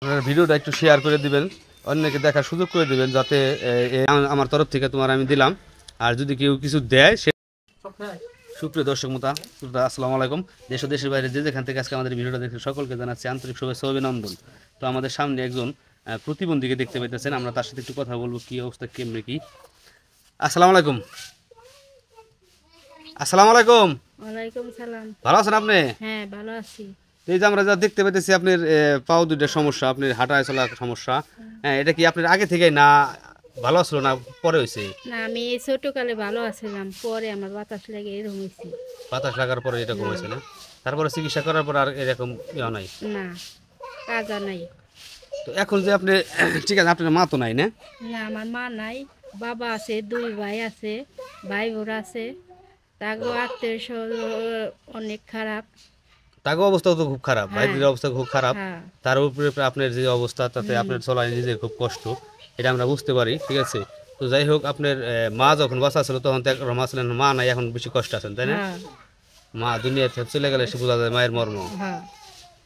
আপনার ভিডিওটা একটু শেয়ার করে দিবেন, অন্যকে দেখার সুযোগ করে দিবেন, যাতে আমার তরফ থেকে তোমার আমি দিলাম। আর যদি কেউ কিছু দেয় সে সুপ্রিয় দর্শক আসসালামু আলাইকুম। দেশ ও দেশের বাইরে যে যেখান থেকে আজকে আমাদের ভিডিওটা দেখে সকলকে জানাচ্ছি আন্তরিক শুভেচ্ছা ও অভিনন্দন। তো আমাদের সামনে একজন প্রতিবন্ধীকে দেখতে পেতেছেন, আমরা তার সাথে একটু কথা বলবো, কি অবস্থা কেমনে কি। আসসালামু আলাইকুম। আসসালামু আলাইকুম। ওয়ালাইকুম সালাম। ভালো আছেন আপনি? হ্যাঁ, ভালো আছি। এই যে আমরা যা দেখতে পেতেছি আপনার পাও দুইটা সমস্যা, আপনার হাঁটায় চলার সমস্যা, হ্যাঁ, এটা কি আপনার আগে থেকে না ভালো ছিল না পরে হয়েছে? না, আমি এই ছোটকালে ভালো আছিলাম, পরে আমার বাতাস লেগে এরকম হয়েছে। বাতাস লাগার পরে এরকম হ্যাঁ। হয়েছে না? তারপরে চিকিৎসা করার পর আর এরকম ইয়া নাই? না, কাজা নাই। তো এখন যে আপনি ঠিক আছে, আপনার মা তো নাই না? না, আমার মা নাই, বাবা আছে, দুই ভাই আছে, ভাই বোন আছে। তাগো আত্মীয় অনেক খারাপ। তাকে অবস্থা তো খুব খারাপ, হ্যাঁ, ভাইদের অবস্থা খুব খারাপ। হ্যাঁ। তার উপরে আপনার যে অবস্থা, তাতে আপনার চলায় নিজের খুব কষ্ট, এটা আমরা বুঝতে পারি, ঠিক আছে। তো যাই হোক, আপনার মা যখন বাঁচা ছিল তখন তো একরকম ছিলেন, মা নাই, এখন বেশি কষ্ট আছেন, তাই না? হ্যাঁ, মা দুনিয়া থেকে চলে গেলে সে বোঝা যায় মায়ের মর্ম। হ্যাঁ,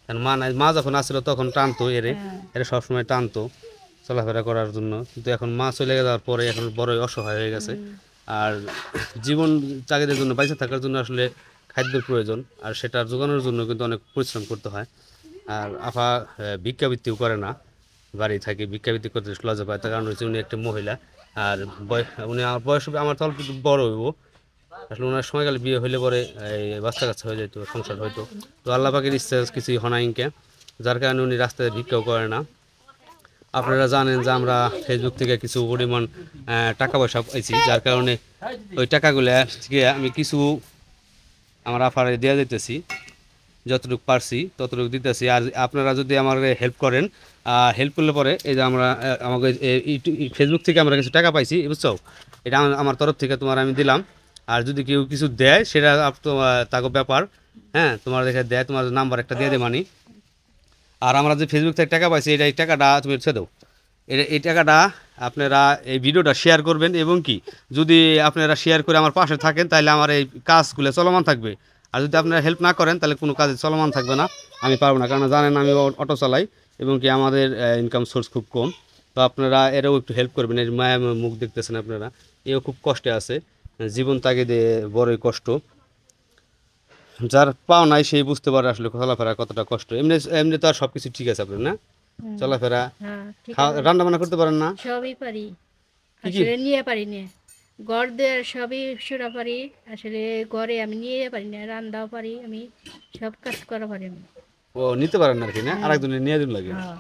কারণ মা নাই, মা যখন আসছিল তখন টানতো হ্যাঁ। এরা সবসময় টানতো চলাফেরা করার জন্য, কিন্তু এখন মা চলে যাওয়ার পরে এখন বড়ই অসহায় হয়ে গেছে। আর জীবন চাহিদার জন্য, বাইচে থাকার জন্য আসলে খাদ্যের প্রয়োজন, আর সেটার যোগানোর জন্য কিন্তু অনেক পরিশ্রম করতে হয়। আর আপা ভিক্ষাবৃত্তিও করে না, বাড়ি থাকে, ভিক্ষাবৃত্তি করতে লজ্জা পায়, তার কারণ হচ্ছে উনি একটা মহিলা। আর উনি আমার বয়স হবে, আমার তল্প একটু বড় হইব। আসলে ওনার সময়কালে বিয়ে হইলে পরে এই বাচ্চা কাচ্চা হয়ে যেত, সংসার হয়তো। তো আল্লাহ পাকের ইচ্ছা কিছুই হনাইনকে, যার কারণে উনি রাস্তায় ভিক্ষাও করে না। আপনারা জানেন যে আমরা ফেসবুক থেকে কিছু পরিমাণ টাকা পয়সা পাইছি, যার কারণে ওই টাকাগুলো থেকে আমি কিছু আমার আফারে দেওয়া যেতেছি, যতটুকু পারছি ততটুকু দিতেছি। আর আপনারা যদি আমার হেল্প করেন, হেল্প করলে পরে এই যে আমরা আমাকে ফেসবুক থেকে আমরা কিছু টাকা পাইছি, বুঝছো, এটা আমার তরফ থেকে তোমার আমি দিলাম। আর যদি কেউ কিছু দেয় সেটা তাকে ব্যাপার, হ্যাঁ, তোমার দেখে দেয়, তোমার নাম্বার একটা দিয়ে দেয় মানি। আর আমরা যে ফেসবুক থেকে টাকা পাইছি, এই টাকাটা তুমি ছেড়ে দাও। এই টাকাটা আপনারা এই ভিডিওটা শেয়ার করবেন, এবং কি যদি আপনারা শেয়ার করে আমার পাশে থাকেন তাহলে আমার এই কাজগুলো চলমান থাকবে। আর যদি আপনারা হেল্প না করেন তাহলে কোনো কাজ চলমান থাকবে না, আমি পারবো না। কারণ জানেন আমি অটো চালাই, এবং কি আমাদের ইনকাম সোর্স খুব কম। তো আপনারা এরাও একটু হেল্প করবেন। এই মায়া মুখ দেখতেছেন আপনারা, এও খুব কষ্টে আছে, জীবন তাগিদে বড়ই কষ্ট। যার পাও নাই সেই বুঝতে পারে আসলে চলাফেরা কতটা কষ্ট। এমনি এমনি তো আর সব কিছু ঠিক আছে আপনার, না? চলাফেরা, হ্যাঁ, ঠিক খাওয়া, আছে। রান্না বান্না করতে পারেন না? সবই পারি, কি কি? আসলে নিয়ে পারি না। ঘর দেওয়ার সবই সুরা পারি, আসলে ঘরে আমি নিয়ে পারি না। রান্নাও পারি আমি, সব কাজ করা পারি আমি। ও, নিতে পারেন না আর কি, না? আর হ্যাঁ, একজনের নিয়ে দিন লাগে। হ্যাঁ।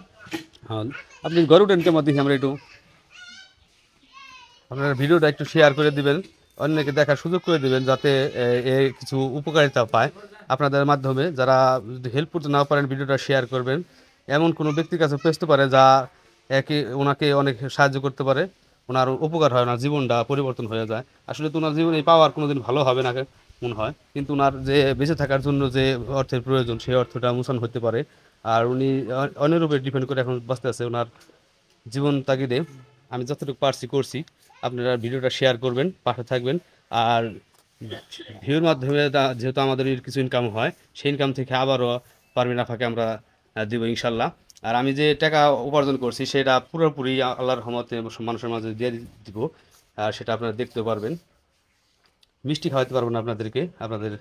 হ্যাঁ, আপনি ঘরে উঠেন কেমন দেখি আমরা একটু। আপনার ভিডিওটা একটু শেয়ার করে দিবেন, অন্যকে দেখার সুযোগ করে দিবেন, যাতে কিছু উপকারিতা পায় আপনাদের মাধ্যমে। যারা যদি হেল্প করতে না পারেন, ভিডিওটা শেয়ার করবেন, এমন কোনো ব্যক্তির কাছে পেতে পারে যা ওনাকে অনেক সাহায্য করতে পারে, ওনার উপকার হয়, ওনার জীবনটা পরিবর্তন হয়ে যায়। আসলে তো ওনার জীবন এই পাওয়ার কোনোদিন ভালো হবে না মনে হয়, কিন্তু ওনার যে বেঁচে থাকার জন্য যে অর্থের প্রয়োজন, সেই অর্থটা মোশন হতে পারে। আর উনি অন্যের উপরে ডিপেন্ড করে এখন বাঁচতে আছে ওনার জীবন তাগিদে। আমি যতটুকু পারছি করছি। আপনারা ভিডিওটা শেয়ার করবেন, পাশে থাকবেন। আর ভিউর মাধ্যমে যেহেতু আমাদের কিছু ইনকাম হয়, সেই ইনকাম থেকে আবারও পারমিন আফাকে আমরা দিব ইনশাল্লাহ। আর আমি যে টাকা উপার্জন করছি সেটা পুরোপুরি আল্লাহর রহমতে মানুষের মাঝে দিয়ে দিব। আর সেটা আপনারা দেখতে পারবেন, মিষ্টি খাওয়াতে পারবেন আপনাদেরকে, আপনাদের।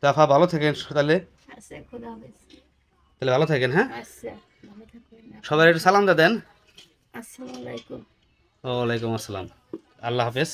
তা আফা ভালো থাকেন তাহলে। আচ্ছা, খোদা হাফেজ। তাহলে ভালো থাকেন, হ্যাঁ। আচ্ছা, ভালো থাকবেন। সবাই একটু সালাম দেন। আসসালামু আলাইকুম। ওয়ালাইকুম আসসালাম। আল্লাহ হাফেজ।